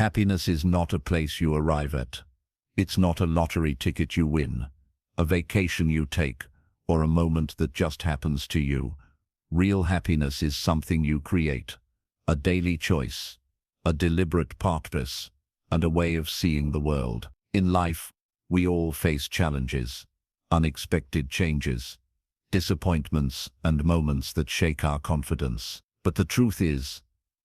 Happiness is not a place you arrive at. It's not a lottery ticket you win, a vacation you take, or a moment that just happens to you. Real happiness is something you create, a daily choice, a deliberate purpose, and a way of seeing the world. In life, we all face challenges, unexpected changes, disappointments, and moments that shake our confidence. But the truth is,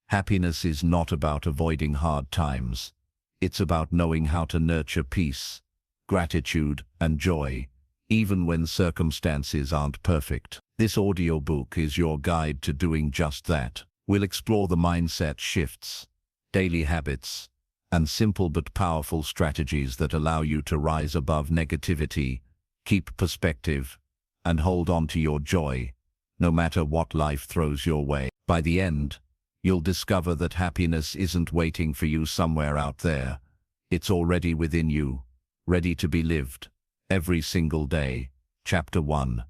happiness is not about avoiding hard times. It's about knowing how to nurture peace, gratitude, and joy, even when circumstances aren't perfect. This audiobook is your guide to doing just that. We'll explore the mindset shifts, daily habits, and simple but powerful strategies that allow you to rise above negativity, keep perspective, and hold on to your joy, no matter what life throws your way. By the end, you'll discover that happiness isn't waiting for you somewhere out there. It's already within you, ready to be lived, every single day. Chapter 1.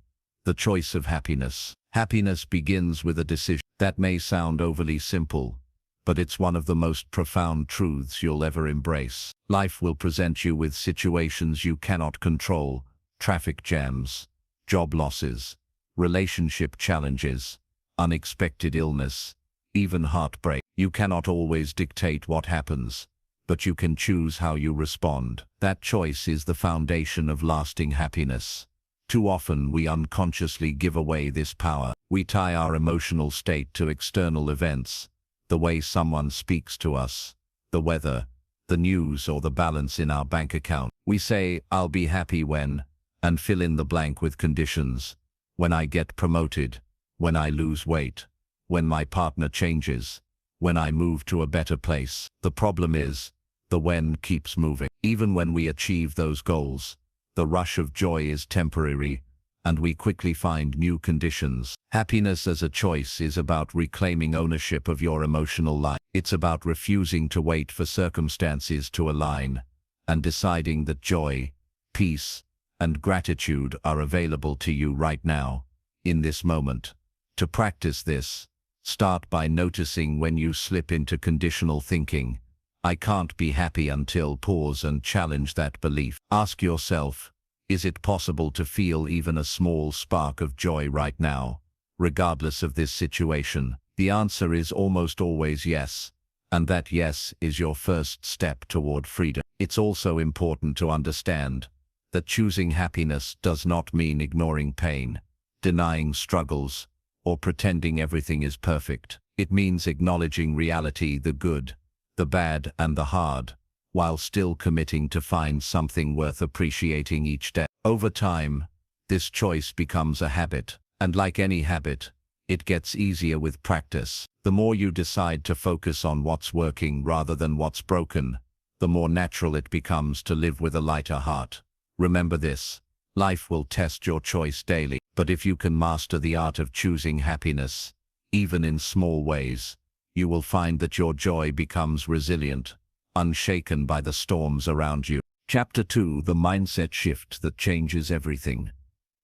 The Choice of Happiness. Happiness begins with a decision. That may sound overly simple, but it's one of the most profound truths you'll ever embrace. Life will present you with situations you cannot control, traffic jams, job losses, relationship challenges, unexpected illness, even heartbreak. You cannot always dictate what happens, but you can choose how you respond. That choice is the foundation of lasting happiness. Too often we unconsciously give away this power. We tie our emotional state to external events, the way someone speaks to us, the weather, the news, or the balance in our bank account. We say, "I'll be happy when," and fill in the blank with conditions. When I get promoted, when I lose weight, when my partner changes, when I move to a better place. The problem is, the when keeps moving. Even when we achieve those goals, the rush of joy is temporary, and we quickly find new conditions. Happiness as a choice is about reclaiming ownership of your emotional life. It's about refusing to wait for circumstances to align, and deciding that joy, peace, and gratitude are available to you right now, in this moment. To practice this, start by noticing when you slip into conditional thinking. I can't be happy until. Pause and challenge that belief. Ask yourself, is it possible to feel even a small spark of joy right now, regardless of this situation? The answer is almost always yes, and that yes is your first step toward freedom. It's also important to understand that choosing happiness does not mean ignoring pain, denying struggles, or pretending everything is perfect. It means acknowledging reality, the good, the bad, and the hard, while still committing to find something worth appreciating each day. Over time, this choice becomes a habit, and like any habit, it gets easier with practice. The more you decide to focus on what's working rather than what's broken, the more natural it becomes to live with a lighter heart. Remember this, life will test your choice daily, but if you can master the art of choosing happiness, even in small ways, you will find that your joy becomes resilient, unshaken by the storms around you. Chapter 2. The Mindset Shift That Changes Everything.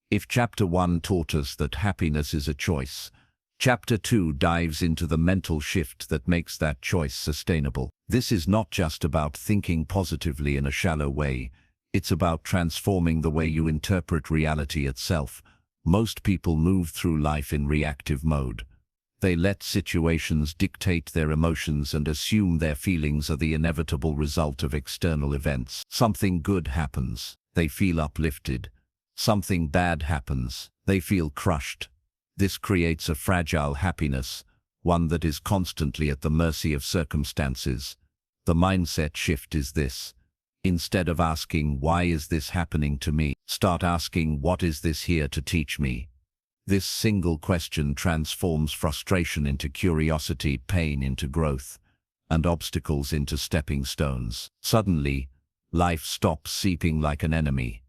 If Chapter 1 taught us that happiness is a choice, Chapter 2 dives into the mental shift that makes that choice sustainable. This is not just about thinking positively in a shallow way. It's about transforming the way you interpret reality itself. Most people move through life in reactive mode. They let situations dictate their emotions and assume their feelings are the inevitable result of external events. Something good happens, they feel uplifted. Something bad happens, they feel crushed. This creates a fragile happiness, one that is constantly at the mercy of circumstances. The mindset shift is this. Instead of asking, "Why is this happening to me?" start asking, "What is this here to teach me?" This single question transforms frustration into curiosity, pain into growth, and obstacles into stepping stones. Suddenly, life stops seeping like an enemy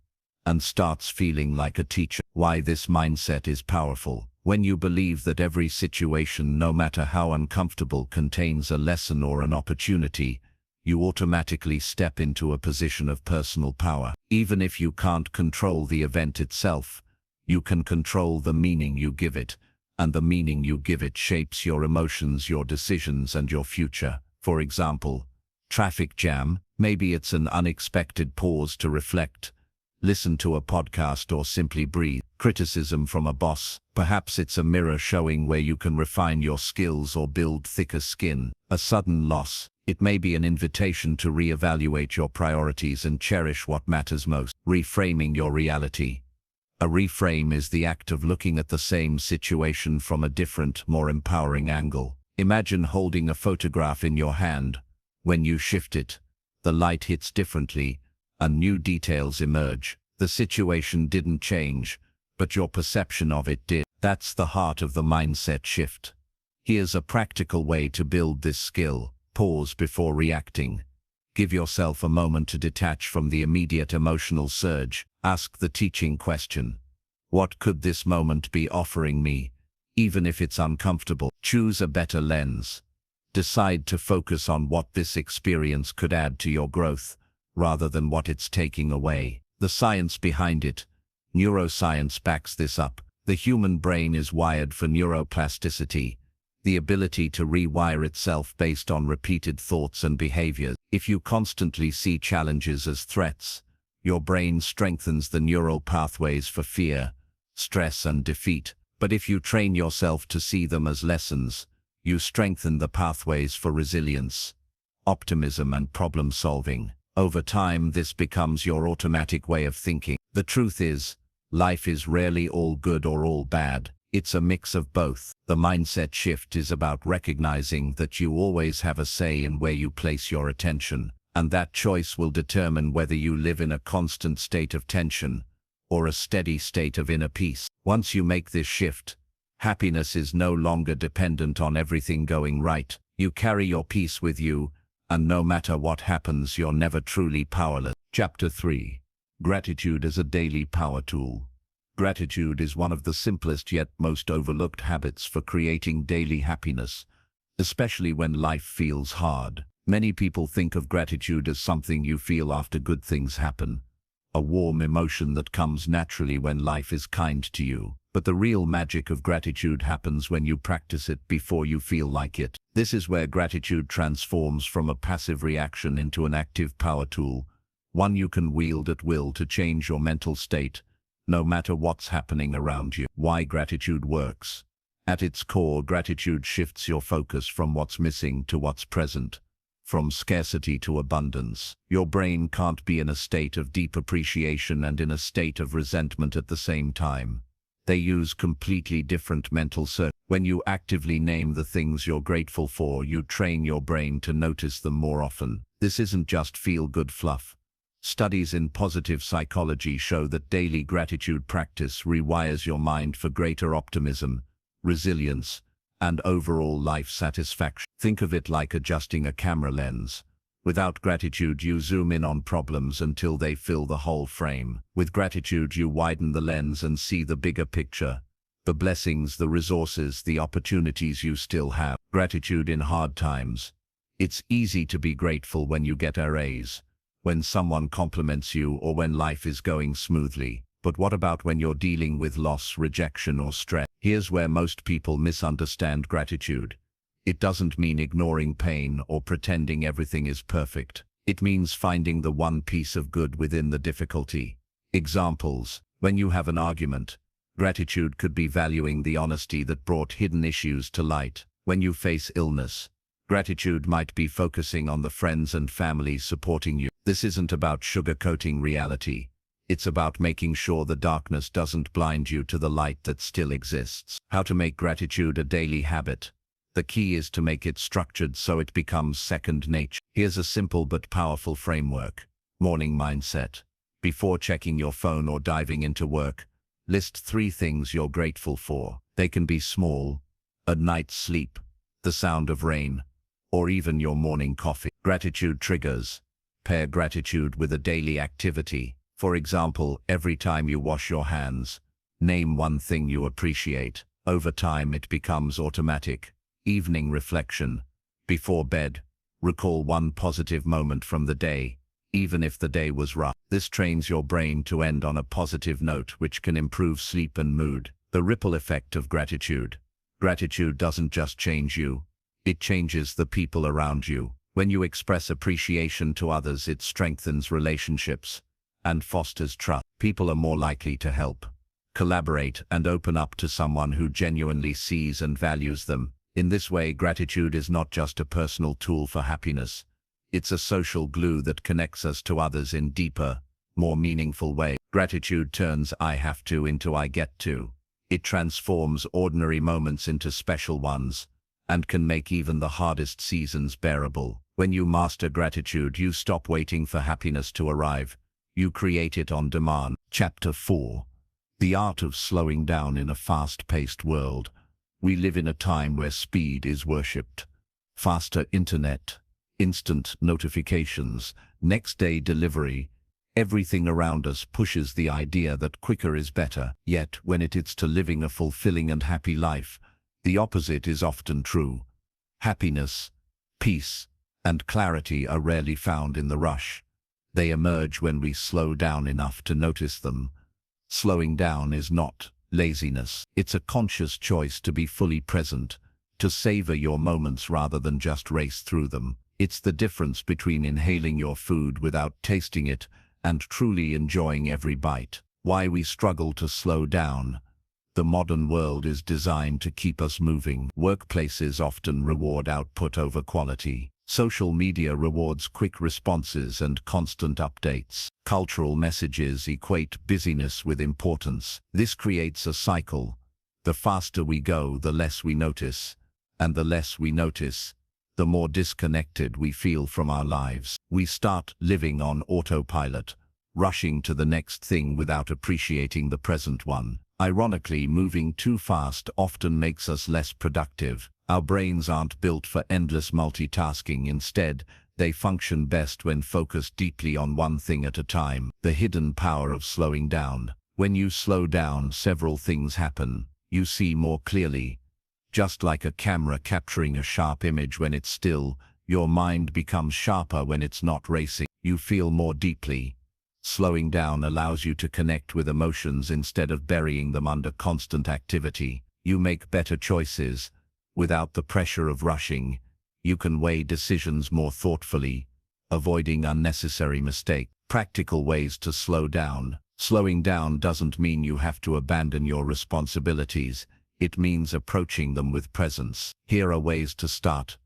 and starts feeling like a teacher. Why this mindset is powerful. When you believe that every situation, no matter how uncomfortable, contains a lesson or an opportunity, you automatically step into a position of personal power. Even if you can't control the event itself, you can control the meaning you give it, and the meaning you give it shapes your emotions, your decisions, and your future. For example, traffic jam, maybe it's an unexpected pause to reflect, listen to a podcast, or simply breathe. Criticism from a boss, perhaps it's a mirror showing where you can refine your skills or build thicker skin. A sudden loss, it may be an invitation to reevaluate your priorities and cherish what matters most. Reframing your reality. A reframe is the act of looking at the same situation from a different, more empowering angle. Imagine holding a photograph in your hand. When you shift it, the light hits differently, and new details emerge. The situation didn't change, but your perception of it did. That's the heart of the mindset shift. Here's a practical way to build this skill. Pause before reacting. Give yourself a moment to detach from the immediate emotional surge. Ask the teaching question. What could this moment be offering me, even if it's uncomfortable? Choose a better lens. Decide to focus on what this experience could add to your growth, rather than what it's taking away. The science behind it. Neuroscience backs this up. The human brain is wired for neuroplasticity, the ability to rewire itself based on repeated thoughts and behaviors. If you constantly see challenges as threats, your brain strengthens the neural pathways for fear, stress, and defeat. But if you train yourself to see them as lessons, you strengthen the pathways for resilience, optimism, and problem solving. Over time, this becomes your automatic way of thinking. The truth is, life is rarely all good or all bad. It's a mix of both. The mindset shift is about recognizing that you always have a say in where you place your attention, and that choice will determine whether you live in a constant state of tension or a steady state of inner peace. Once you make this shift, happiness is no longer dependent on everything going right. You carry your peace with you, and no matter what happens, you're never truly powerless. Chapter 3. Gratitude as a daily power tool. Gratitude is one of the simplest yet most overlooked habits for creating daily happiness, especially when life feels hard. Many people think of gratitude as something you feel after good things happen, a warm emotion that comes naturally when life is kind to you. But the real magic of gratitude happens when you practice it before you feel like it. This is where gratitude transforms from a passive reaction into an active power tool, one you can wield at will to change your mental state, no matter what's happening around you. Why gratitude works. At its core, gratitude shifts your focus from what's missing to what's present, from scarcity to abundance. Your brain can't be in a state of deep appreciation and in a state of resentment at the same time. They use completely different mental circuits. When you actively name the things you're grateful for, you train your brain to notice them more often. This isn't just feel-good fluff. Studies in positive psychology show that daily gratitude practice rewires your mind for greater optimism, resilience, and overall life satisfaction. Think of it like adjusting a camera lens. Without gratitude, you zoom in on problems until they fill the whole frame. With gratitude, you widen the lens and see the bigger picture, the blessings, the resources, the opportunities you still have. Gratitude in hard times. It's easy to be grateful when you get a raise, when someone compliments you, or when life is going smoothly. But what about when you're dealing with loss, rejection, or stress? Here's where most people misunderstand gratitude. It doesn't mean ignoring pain or pretending everything is perfect. It means finding the one piece of good within the difficulty. Examples. When you have an argument, gratitude could be valuing the honesty that brought hidden issues to light. When you face illness, gratitude might be focusing on the friends and family supporting you. This isn't about sugarcoating reality. It's about making sure the darkness doesn't blind you to the light that still exists. How to make gratitude a daily habit. The key is to make it structured so it becomes second nature. Here's a simple but powerful framework. Morning mindset. Before checking your phone or diving into work, list 3 things you're grateful for. They can be small: a night's sleep, the sound of rain, or even your morning coffee. Gratitude triggers. Pair gratitude with a daily activity. For example, every time you wash your hands, name one thing you appreciate. Over time, it becomes automatic. Evening reflection. Before bed, recall one positive moment from the day, even if the day was rough. This trains your brain to end on a positive note, which can improve sleep and mood. The ripple effect of gratitude. Gratitude doesn't just change you, it changes the people around you. When you express appreciation to others, it strengthens relationships and fosters trust. People are more likely to help, collaborate, and open up to someone who genuinely sees and values them. In this way, gratitude is not just a personal tool for happiness. It's a social glue that connects us to others in deeper, more meaningful ways. Gratitude turns "I have to" into "I get to." It transforms ordinary moments into special ones and can make even the hardest seasons bearable. When you master gratitude, you stop waiting for happiness to arrive. You create it on demand. Chapter 4. The Art of Slowing Down in a Fast-Paced World. We live in a time where speed is worshipped. Faster internet, instant notifications, next-day delivery. Everything around us pushes the idea that quicker is better. Yet, when it's to living a fulfilling and happy life, the opposite is often true. Happiness, peace, and clarity are rarely found in the rush. They emerge when we slow down enough to notice them. Slowing down is not laziness. It's a conscious choice to be fully present, to savor your moments rather than just race through them. It's the difference between inhaling your food without tasting it and truly enjoying every bite. Why we struggle to slow down. The modern world is designed to keep us moving. Workplaces often reward output over quality. Social media rewards quick responses and constant updates. Cultural messages equate busyness with importance. This creates a cycle. The faster we go, the less we notice. And the less we notice, the more disconnected we feel from our lives. We start living on autopilot, rushing to the next thing without appreciating the present one. Ironically, moving too fast often makes us less productive. Our brains aren't built for endless multitasking. Instead, they function best when focused deeply on one thing at a time. The hidden power of slowing down. When you slow down, several things happen. You see more clearly. Just like a camera capturing a sharp image when it's still, your mind becomes sharper when it's not racing. You feel more deeply. Slowing down allows you to connect with emotions instead of burying them under constant activity. You make better choices. Without the pressure of rushing, you can weigh decisions more thoughtfully, avoiding unnecessary mistakes. Practical ways to slow down. Slowing down doesn't mean you have to abandon your responsibilities. It means approaching them with presence. Here are ways to start.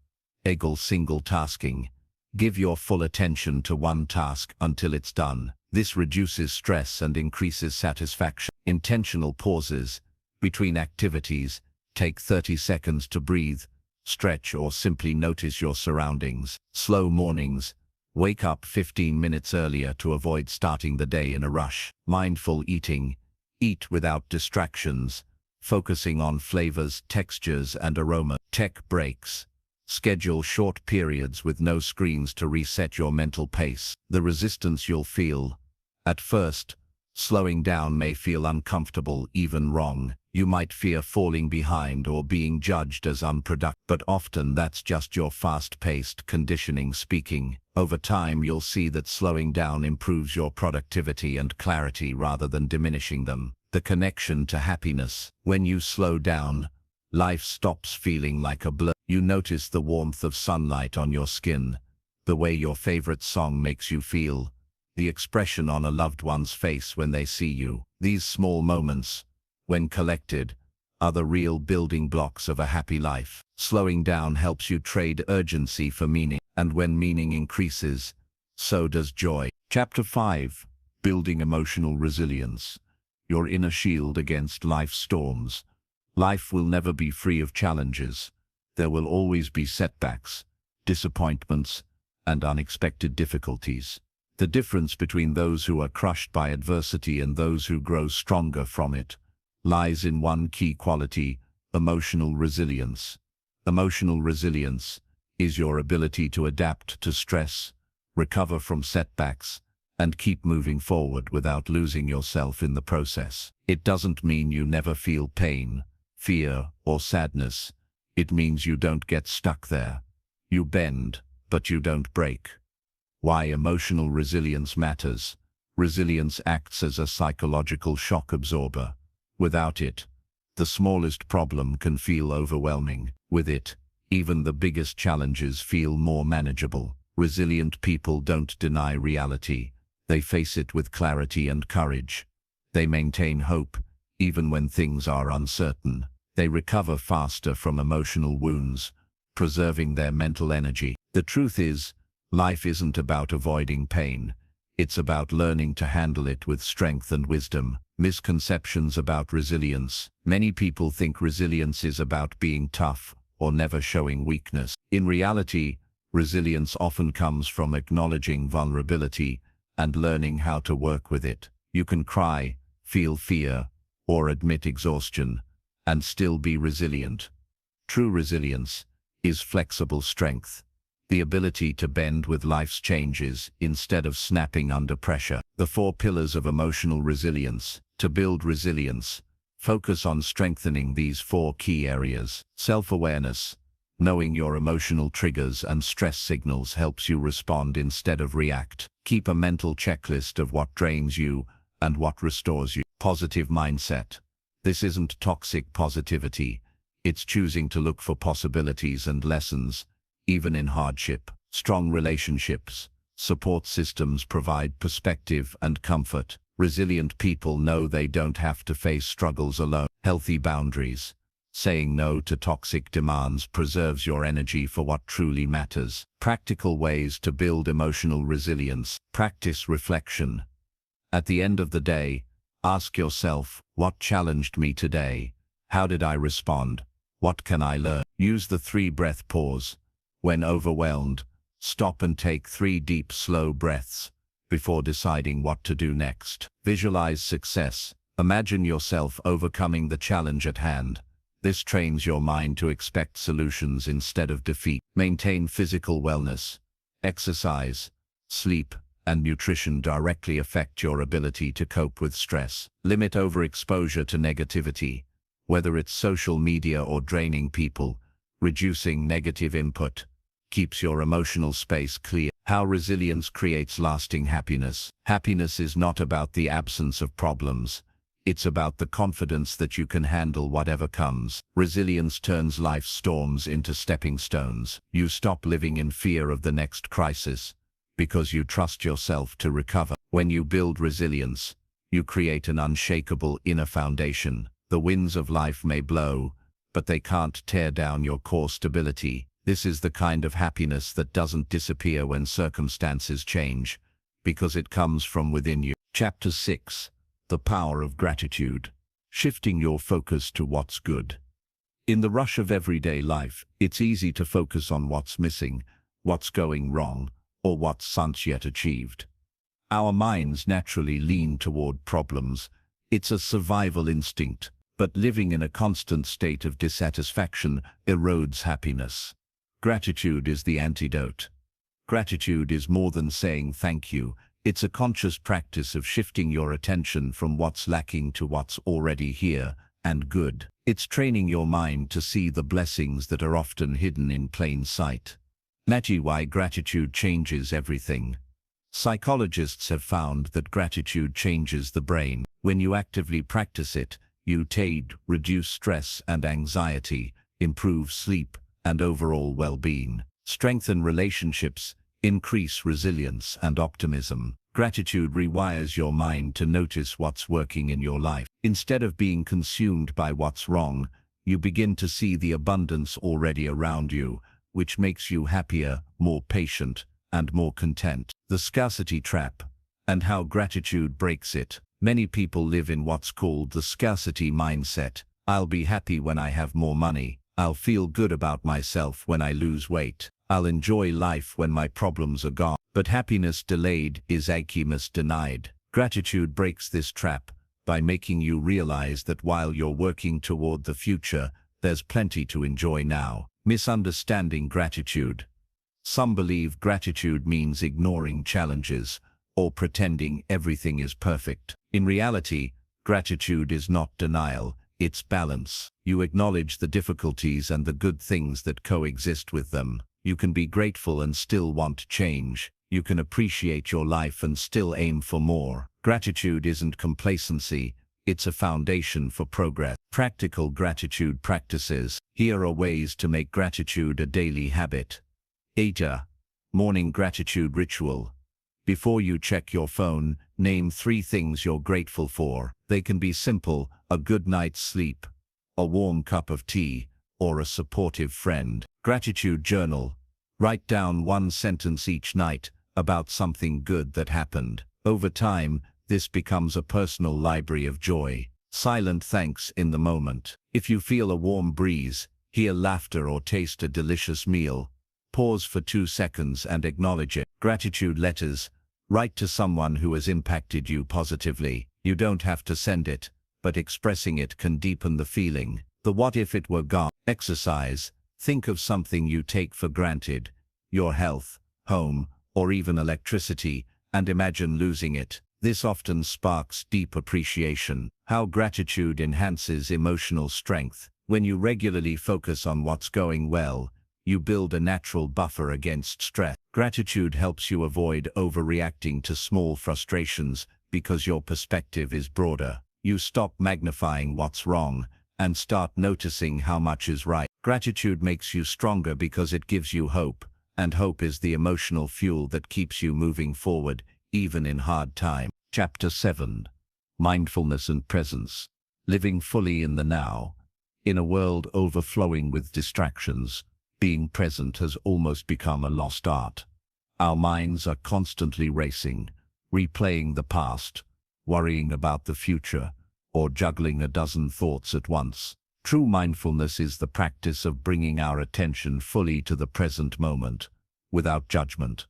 Single tasking. Give your full attention to one task until it's done. This reduces stress and increases satisfaction. Intentional pauses. Between activities, take 30 seconds to breathe, stretch, or simply notice your surroundings. Slow mornings. Wake up 15 minutes earlier to avoid starting the day in a rush. Mindful eating. Eat without distractions, focusing on flavors, textures, and aroma. Tech breaks. Schedule short periods with no screens to reset your mental pace. The resistance you'll feel. At first, slowing down may feel uncomfortable, even wrong. You might fear falling behind or being judged as unproductive, but often that's just your fast-paced conditioning speaking. Over time, you'll see that slowing down improves your productivity and clarity rather than diminishing them. The connection to happiness. When you slow down, life stops feeling like a blur. You notice the warmth of sunlight on your skin, the way your favorite song makes you feel, the expression on a loved one's face when they see you. These small moments, when collected, are the real building blocks of a happy life. Slowing down helps you trade urgency for meaning, and when meaning increases, so does joy. Chapter 5. Building Emotional Resilience. Your inner shield against life's storms. Life will never be free of challenges. There will always be setbacks, disappointments, and unexpected difficulties. The difference between those who are crushed by adversity and those who grow stronger from it lies in one key quality: emotional resilience. Emotional resilience is your ability to adapt to stress, recover from setbacks, and keep moving forward without losing yourself in the process. It doesn't mean you never feel pain, fear, or sadness. It means you don't get stuck there. You bend, but you don't break. Why emotional resilience matters. Resilience acts as a psychological shock absorber. Without it, the smallest problem can feel overwhelming. With it, Even the biggest challenges feel more manageable. Resilient people don't deny reality. They face it with clarity and courage. They maintain hope, even when things are uncertain. They recover faster from emotional wounds, preserving their mental energy. The truth is, life isn't about avoiding pain. It's about learning to handle it with strength and wisdom. Misconceptions about resilience. Many people think resilience is about being tough or never showing weakness. In reality, resilience often comes from acknowledging vulnerability and learning how to work with it. You can cry, feel fear, or admit exhaustion, and still be resilient. True resilience is flexible strength, the ability to bend with life's changes instead of snapping under pressure. The 4 pillars of emotional resilience. To build resilience, focus on strengthening these 4 key areas. Self-awareness. Knowing your emotional triggers and stress signals helps you respond instead of react. Keep a mental checklist of what drains you and what restores you. Positive mindset. This isn't toxic positivity. It's choosing to look for possibilities and lessons, even in hardship. Strong relationships. Support systems provide perspective and comfort. Resilient people know they don't have to face struggles alone. Healthy boundaries. Saying no to toxic demands preserves your energy for what truly matters. Practical ways to build emotional resilience. Practice reflection. At the end of the day, ask yourself, what challenged me today? How did I respond? What can I learn? Use the 3-breath pause. When overwhelmed, stop and take 3 deep, slow breaths before deciding what to do next. Visualize success. Imagine yourself overcoming the challenge at hand. This trains your mind to expect solutions instead of defeat. Maintain physical wellness. Exercise, sleep, and nutrition directly affect your ability to cope with stress. Limit overexposure to negativity, whether it's social media or draining people. Reducing negative input keeps your emotional space clear. How resilience creates lasting happiness. Happiness is not about the absence of problems. It's about the confidence that you can handle whatever comes. Resilience turns life's storms into stepping stones. You stop living in fear of the next crisis because you trust yourself to recover. When you build resilience, you create an unshakable inner foundation. The winds of life may blow, but they can't tear down your core stability. This is the kind of happiness that doesn't disappear when circumstances change, because it comes from within you. Chapter 6. The Power of Gratitude. Shifting your focus to what's good. In the rush of everyday life, it's easy to focus on what's missing, what's going wrong, or what's not yet achieved. Our minds naturally lean toward problems. It's a survival instinct, but living in a constant state of dissatisfaction erodes happiness. Gratitude is the antidote. Gratitude is more than saying thank you. It's a conscious practice of shifting your attention from what's lacking to what's already here and good. It's training your mind to see the blessings that are often hidden in plain sight. That's why gratitude changes everything. Psychologists have found that gratitude changes the brain. When you actively practice it, you reduce stress and anxiety, improve sleep and overall well-being, strengthen relationships, increase resilience and optimism. Gratitude rewires your mind to notice what's working in your life. Instead of being consumed by what's wrong, you begin to see the abundance already around you, which makes you happier, more patient, and more content. The scarcity trap, and how gratitude breaks it. Many people live in what's called the scarcity mindset. I'll be happy when I have more money. I'll feel good about myself when I lose weight. I'll enjoy life when my problems are gone. But happiness delayed is happiness denied. Gratitude breaks this trap by making you realize that while you're working toward the future, there's plenty to enjoy now. Misunderstanding gratitude. Some believe gratitude means ignoring challenges or pretending everything is perfect. In reality, gratitude is not denial, it's balance. You acknowledge the difficulties and the good things that coexist with them. You can be grateful and still want change. You can appreciate your life and still aim for more. Gratitude isn't complacency, it's a foundation for progress. Practical gratitude practices. Here are ways to make gratitude a daily habit. 8. Morning gratitude ritual. Before you check your phone, name 3 things you're grateful for. They can be simple: a good night's sleep, a warm cup of tea, or a supportive friend. Gratitude journal. Write down 1 sentence each night about something good that happened. Over time, this becomes a personal library of joy. Silent thanks in the moment. If you feel a warm breeze, hear laughter, or taste a delicious meal, pause for 2 seconds and acknowledge it. Gratitude letters. Write to someone who has impacted you positively. You don't have to send it, but expressing it can deepen the feeling. The what if it were gone exercise. Think of something you take for granted, your health, home, or even electricity, and imagine losing it. This often sparks deep appreciation. How gratitude enhances emotional strength. When you regularly focus on what's going well, you build a natural buffer against stress. Gratitude helps you avoid overreacting to small frustrations because your perspective is broader. You stop magnifying what's wrong and start noticing how much is right. Gratitude makes you stronger because it gives you hope, and hope is the emotional fuel that keeps you moving forward, even in hard times. Chapter 7. Mindfulness and Presence. Living fully in the now. In a world overflowing with distractions, being present has almost become a lost art. Our minds are constantly racing, replaying the past, worrying about the future, or juggling a dozen thoughts at once. True mindfulness is the practice of bringing our attention fully to the present moment, without judgment.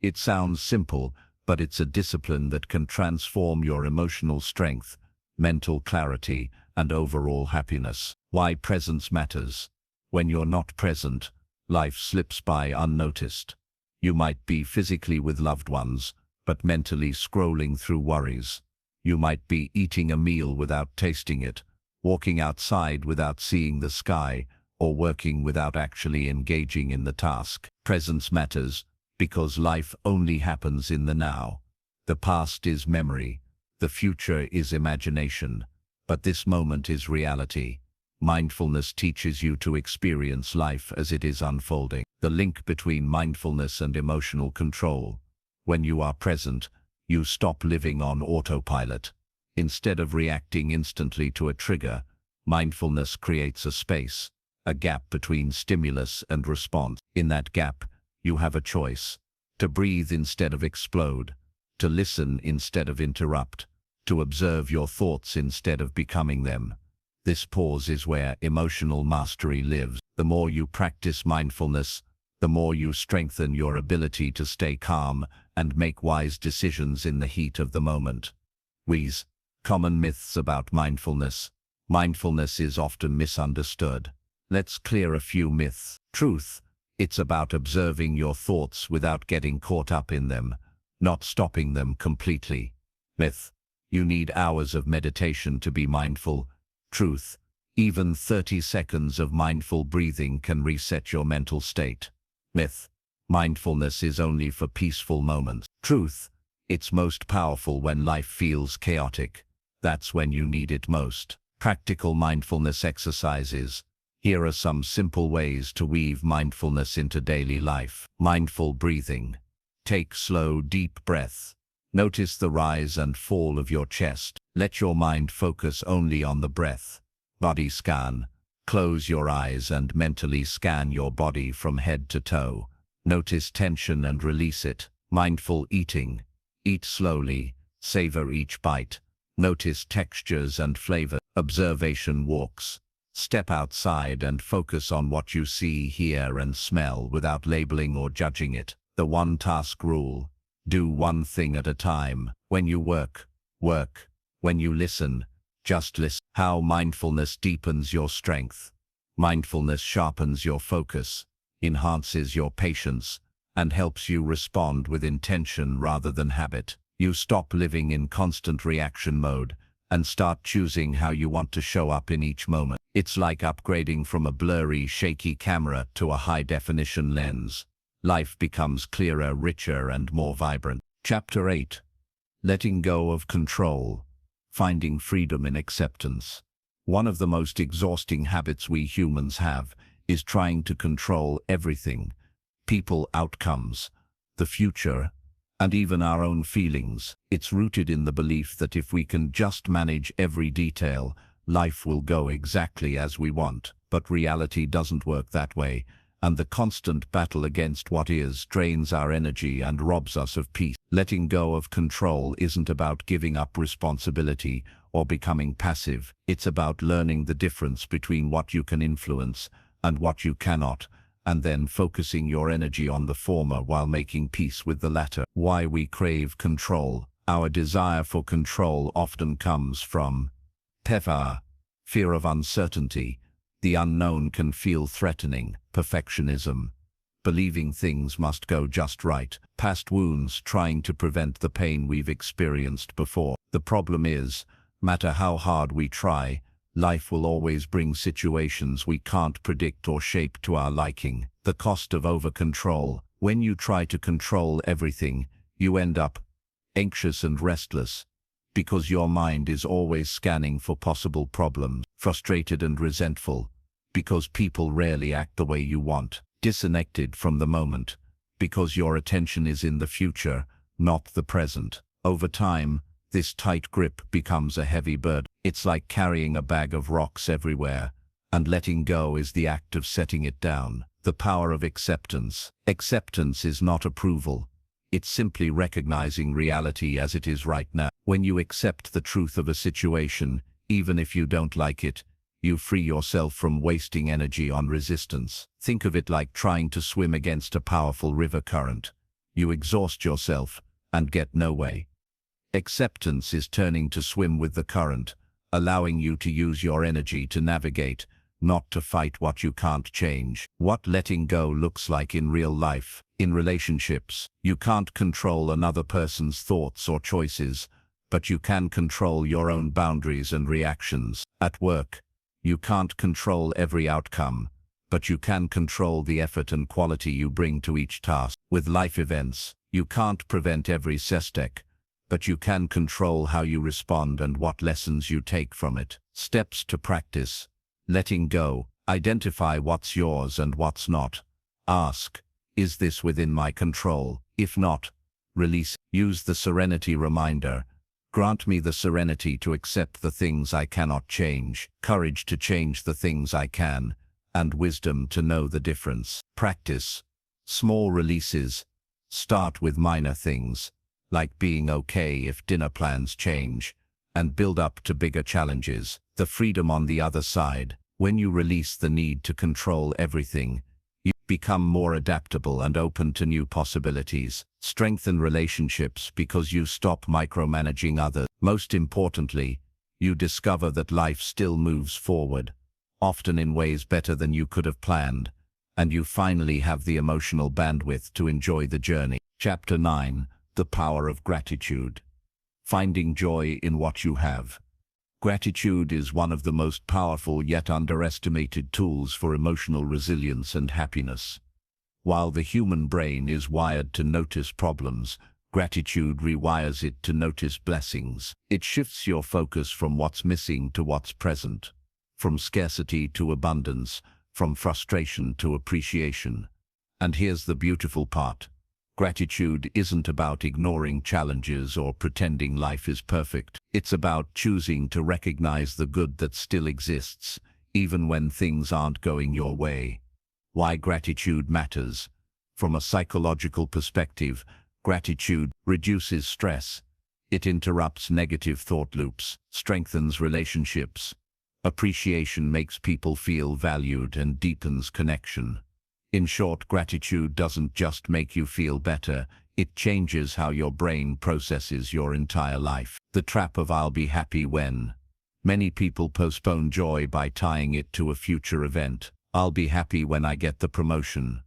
It sounds simple, but it's a discipline that can transform your emotional strength, mental clarity, and overall happiness. Why presence matters. When you're not present, life slips by unnoticed. You might be physically with loved ones, but mentally scrolling through worries. You might be eating a meal without tasting it, walking outside without seeing the sky, or working without actually engaging in the task. Presence matters because life only happens in the now. The past is memory, the future is imagination, but this moment is reality. Mindfulness teaches you to experience life as it is unfolding. The link between mindfulness and emotional control. When you are present, you stop living on autopilot. Instead of reacting instantly to a trigger, mindfulness creates a space, a gap between stimulus and response. In that gap, you have a choice: to breathe instead of explode, to listen instead of interrupt, to observe your thoughts instead of becoming them. This pause is where emotional mastery lives. The more you practice mindfulness, the more you strengthen your ability to stay calm and make wise decisions in the heat of the moment. Common myths about mindfulness. Mindfulness is often misunderstood. Let's clear a few myths. Truth: it's about observing your thoughts without getting caught up in them, not stopping them completely. Myth: you need hours of meditation to be mindful. Truth: even 30 seconds of mindful breathing can reset your mental state. Myth: mindfulness is only for peaceful moments. Truth: it's most powerful when life feels chaotic. That's when you need it most. Practical mindfulness exercises. Here are some simple ways to weave mindfulness into daily life. Mindful breathing. Take slow, deep breaths. Notice the rise and fall of your chest. Let your mind focus only on the breath. Body scan. Close your eyes and mentally scan your body from head to toe. Notice tension and release it. Mindful eating. Eat slowly. Savor each bite. Notice textures and flavor. Observation walks. Step outside and focus on what you see, hear, and smell without labeling or judging it. The one-task rule. Do one thing at a time. When you work, work. When you listen, just listen. How mindfulness deepens your strength. Mindfulness sharpens your focus, enhances your patience, and helps you respond with intention rather than habit. You stop living in constant reaction mode and start choosing how you want to show up in each moment. It's like upgrading from a blurry, shaky camera to a high-definition lens. Life becomes clearer, richer, and more vibrant. Chapter 8. Letting go of control. Finding freedom in acceptance. One of the most exhausting habits we humans have is trying to control everything: people, outcomes, the future, and even our own feelings. It's rooted in the belief that if we can just manage every detail, life will go exactly as we want. But reality doesn't work that way, and the constant battle against what is drains our energy and robs us of peace. Letting go of control isn't about giving up responsibility or becoming passive. It's about learning the difference between what you can influence and what you cannot, and then focusing your energy on the former while making peace with the latter. Why we crave control. Our desire for control often comes from fear of uncertainty. The unknown can feel threatening. Perfectionism, believing things must go just right. Past wounds, trying to prevent the pain we've experienced before. The problem is, no matter how hard we try, life will always bring situations we can't predict or shape to our liking. The cost of over-control. When you try to control everything, you end up anxious and restless, because your mind is always scanning for possible problems. Frustrated and resentful, because people rarely act the way you want. Disconnected from the moment, because your attention is in the future, not the present. Over time, this tight grip becomes a heavy burden. It's like carrying a bag of rocks everywhere, and letting go is the act of setting it down. The power of acceptance. Acceptance is not approval. It's simply recognizing reality as it is right now. When you accept the truth of a situation, even if you don't like it, you free yourself from wasting energy on resistance. Think of it like trying to swim against a powerful river current. You exhaust yourself and get nowhere. Acceptance is turning to swim with the current, allowing you to use your energy to navigate, not to fight what you can't change. What letting go looks like in real life. In relationships, you can't control another person's thoughts or choices, but you can control your own boundaries and reactions. At work, you can't control every outcome, but you can control the effort and quality you bring to each task. With life events, you can't prevent every setback, but you can control how you respond and what lessons you take from it. Steps to practice. Letting go. Identify what's yours and what's not. Ask, is this within my control? If not, release. Use the serenity reminder. Grant me the serenity to accept the things I cannot change, courage to change the things I can, and wisdom to know the difference. Practice. Small releases. Start with minor things, like being okay if dinner plans change, and build up to bigger challenges. The freedom on the other side. When you release the need to control everything, you become more adaptable and open to new possibilities. Strengthen relationships because you stop micromanaging others. Most importantly, you discover that life still moves forward, often in ways better than you could have planned, and you finally have the emotional bandwidth to enjoy the journey. Chapter 9. The Power of Gratitude. Finding joy in what you have. Gratitude is one of the most powerful yet underestimated tools for emotional resilience and happiness. While the human brain is wired to notice problems, gratitude rewires it to notice blessings. It shifts your focus from what's missing to what's present, from scarcity to abundance, from frustration to appreciation. And here's the beautiful part. Gratitude isn't about ignoring challenges or pretending life is perfect. It's about choosing to recognize the good that still exists, even when things aren't going your way. Why gratitude matters. From a psychological perspective, gratitude reduces stress. It interrupts negative thought loops, strengthens relationships. Appreciation makes people feel valued and deepens connection. In short, gratitude doesn't just make you feel better, it changes how your brain processes your entire life. The trap of I'll be happy when. Many people postpone joy by tying it to a future event. I'll be happy when I get the promotion.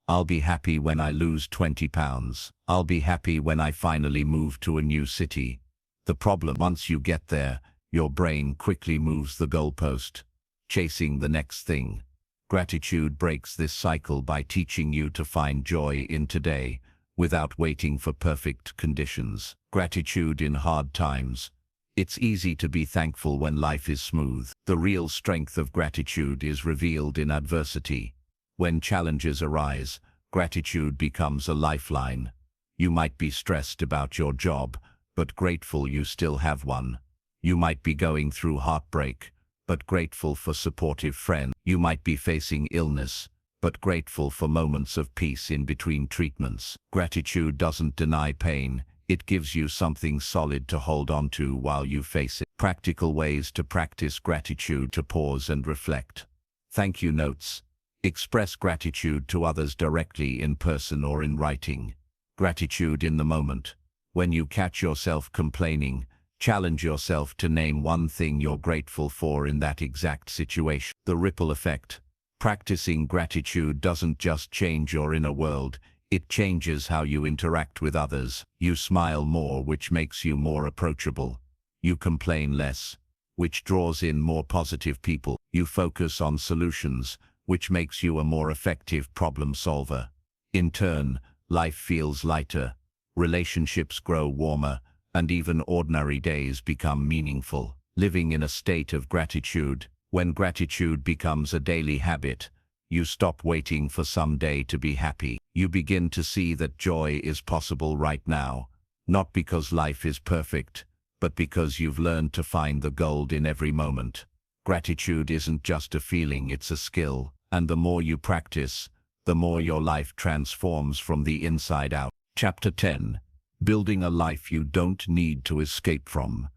I'll be happy when I lose 20 pounds. I'll be happy when I finally move to a new city. The problem, once you get there, your brain quickly moves the goalpost, chasing the next thing. Gratitude breaks this cycle by teaching you to find joy in today, without waiting for perfect conditions. Gratitude in hard times. It's easy to be thankful when life is smooth. The real strength of gratitude is revealed in adversity. When challenges arise, gratitude becomes a lifeline. You might be stressed about your job, but grateful you still have one. You might be going through heartbreak, but grateful for supportive friends. You might be facing illness, but grateful for moments of peace in between treatments. Gratitude doesn't deny pain. It gives you something solid to hold on to while you face it. Practical ways to practice gratitude: to pause and reflect. Thank you notes. Express gratitude to others directly in person or in writing. Gratitude in the moment. When you catch yourself complaining, challenge yourself to name one thing you're grateful for in that exact situation. The ripple effect. Practicing gratitude doesn't just change your inner world, it changes how you interact with others. You smile more, which makes you more approachable. You complain less, which draws in more positive people. You focus on solutions, which makes you a more effective problem solver. In turn, life feels lighter, relationships grow warmer, and even ordinary days become meaningful. Living in a state of gratitude. When gratitude becomes a daily habit, you stop waiting for some day to be happy. You begin to see that joy is possible right now, not because life is perfect, but because you've learned to find the gold in every moment. Gratitude isn't just a feeling, it's a skill, and the more you practice, the more your life transforms from the inside out. Chapter 10. Building a life you don't need to escape from.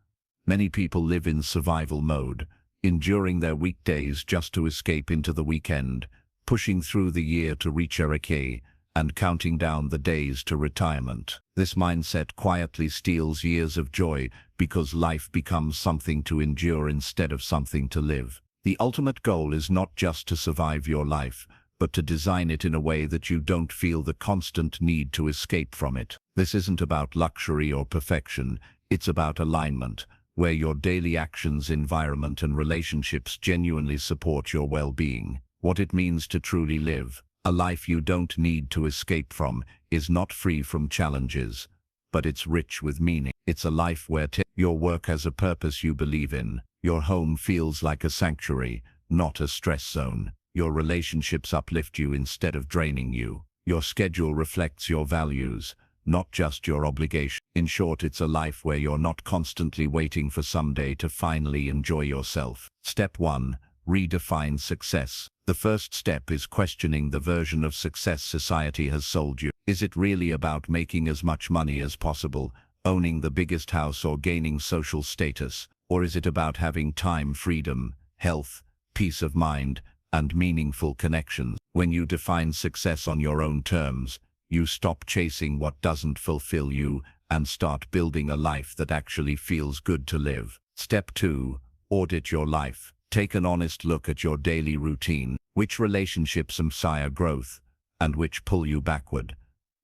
Many people live in survival mode, enduring their weekdays just to escape into the weekend, pushing through the year to reach Ereke, and counting down the days to retirement. This mindset quietly steals years of joy because life becomes something to endure instead of something to live. The ultimate goal is not just to survive your life, but to design it in a way that you don't feel the constant need to escape from it. This isn't about luxury or perfection, it's about alignment, where your daily actions, environment, and relationships genuinely support your well-being. What it means to truly live a life you don't need to escape from is not free from challenges, but it's rich with meaning. It's a life where your work has a purpose you believe in, your home feels like a sanctuary, not a stress zone, your relationships uplift you instead of draining you, your schedule reflects your values, not just your obligation. In short, it's a life where you're not constantly waiting for someday to finally enjoy yourself. Step 1. Redefine success. The first step is questioning the version of success society has sold you. Is it really about making as much money as possible, owning the biggest house, or gaining social status? Or is it about having time, freedom, health, peace of mind, and meaningful connections? When you define success on your own terms, you stop chasing what doesn't fulfill you and start building a life that actually feels good to live. Step 2. Audit your life. Take an honest look at your daily routine. Which relationships inspire growth, and which pull you backward?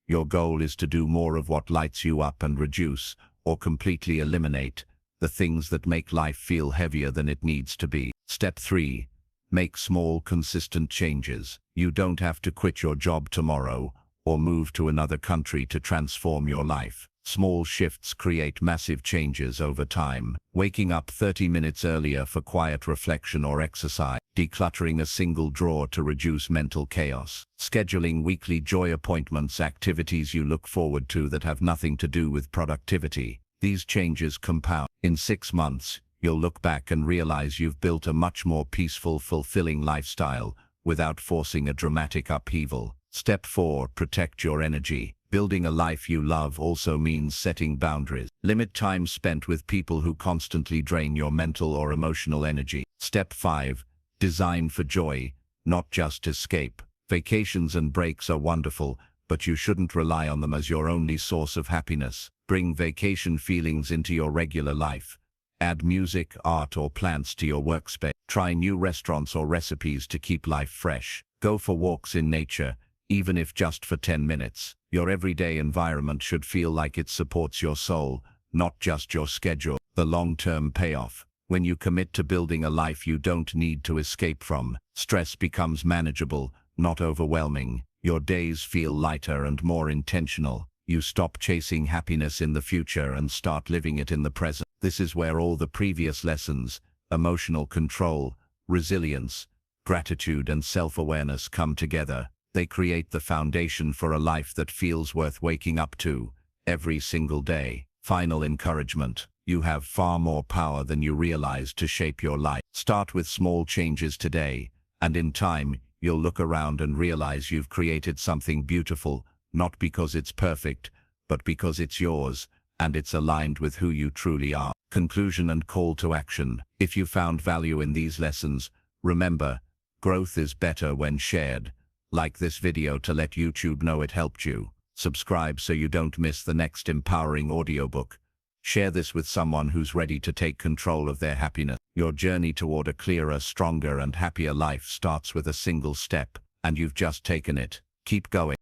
Your goal is to do more of what lights you up and reduce, or completely eliminate, the things that make life feel heavier than it needs to be. Step 3. Make small, consistent changes. You don't have to quit your job tomorrow or move to another country to transform your life. Small shifts create massive changes over time. Waking up 30 minutes earlier for quiet reflection or exercise. Decluttering a single drawer to reduce mental chaos. Scheduling weekly joy appointments, activities you look forward to that have nothing to do with productivity. These changes compound. In 6 months, you'll look back and realize you've built a much more peaceful, fulfilling lifestyle without forcing a dramatic upheaval. Step 4. Protect your energy. Building a life you love also means setting boundaries. Limit time spent with people who constantly drain your mental or emotional energy. Step 5. Design for joy, not just escape. Vacations and breaks are wonderful, but you shouldn't rely on them as your only source of happiness. Bring vacation feelings into your regular life. Add music, art, or plants to your workspace. Try new restaurants or recipes to keep life fresh. Go for walks in nature, even if just for 10 minutes. Your everyday environment should feel like it supports your soul, not just your schedule. The long-term payoff. When you commit to building a life you don't need to escape from, stress becomes manageable, not overwhelming. Your days feel lighter and more intentional. You stop chasing happiness in the future and start living it in the present. This is where all the previous lessons, emotional control, resilience, gratitude and self-awareness come together. They create the foundation for a life that feels worth waking up to every single day. Final encouragement. You have far more power than you realize to shape your life. Start with small changes today, and in time, you'll look around and realize you've created something beautiful, not because it's perfect, but because it's yours, and it's aligned with who you truly are. Conclusion and call to action. If you found value in these lessons, remember, growth is better when shared. Like this video to let YouTube know it helped you. Subscribe so you don't miss the next empowering audiobook. Share this with someone who's ready to take control of their happiness. Your journey toward a clearer, stronger, and happier life starts with a single step, and you've just taken it. Keep going.